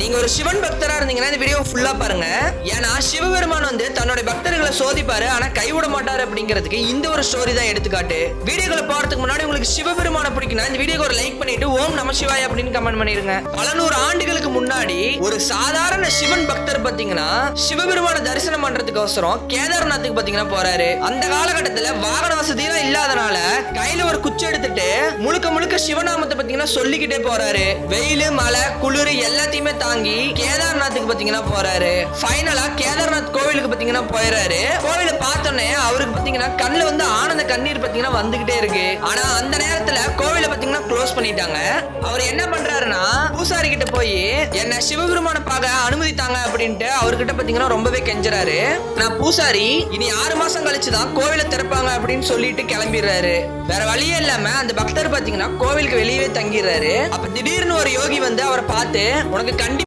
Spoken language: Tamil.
நீங்க ஒரு சிவன் பக்தரா இருந்தீங்கன்னா இந்த வீடியோ ஃபுல்லா பாருங்க. ஏன்னா சிவபெருமான் வந்து தன்னோட பக்தர்களை சோதிப்பாரு, ஆனா கைவிட மாட்டாரு அப்படிங்கிறதுக்கு இந்த ஒரு ஸ்டோரி தான் எடுத்துக்காட்டு. வீடியோக்களை போறதுக்கு முன்னாடி உங்களுக்கு சிவபெருமான பிடிக்குன்னா இந்த வீடியோக்கு ஒரு லைக் பண்ணிட்டு ஓம் நம சிவாய அப்படின்னு கமெண்ட் பண்ணிருங்க. பல நூறு ஆண்டுகளுக்கு முன்னாடி ஒரு சாதாரண சிவன் பக்தர் பாத்தீங்கன்னா சிவபெருமான தரிசனம் பண்றதுக்கோசரம் கேதார்நாத்துக்கு பாத்தீங்கன்னா போறாரு. அந்த காலகட்டத்துல வாகன வசதி எல்லாம் இல்லாதனால கையில ஒரு குச்சி எடுத்துட்டு முழுக்க முழுக்க சிவநாமத்தை பாத்தீங்கன்னா சொல்லிக்கிட்டே போறாரு. வெயில் மழை குளிர் எல்லாத்தையுமே தாங்கி கேதார்நாத்துக்கு பாத்தீங்கன்னா போறாரு. ஃபைனலா கேதார்நாத் கோவிலுக்கு பாத்தீங்கன்னா போயிறாரு. கோவில பார்த்தோன்னே அவருக்கு பாத்தீங்கன்னா கண்ணுல வந்து ஆனந்த கண்ணீர் பாத்தீங்கன்னா வந்துகிட்டே இருக்கு. ஆனா அந்த நேரத்துல கோவில பாத்தீங்கன்னா க்ளோஸ் பண்ணிட்டாங்க. அவர் என்ன பண்றாருன்னா பூசாரி கிட்ட போய் என்ன சிவபெருமான பார்க்க அனுமதித்தாங்க அப்படின்ட்டு அவர்கிட்ட பாத்தீங்கன்னா ரொம்பவே கெஞ்சறாரு. நான் பூசாரி இனி 6 மாசம் கழிச்சுதான் கோவில திறப்பாங்க அப்படின்னு சொல்லிட்டு கிளம்பிடுறாரு. வேற வழியே இல்லாம அந்த பக்தர் பாத்தீங்கன்னா கோவிலுக்கு வெளியே தங்கிடுறாரு. அப்ப திடீர்னு ஒரு யோகி வந்து அவரை பார்த்து உனக்கு கண்டிப்பா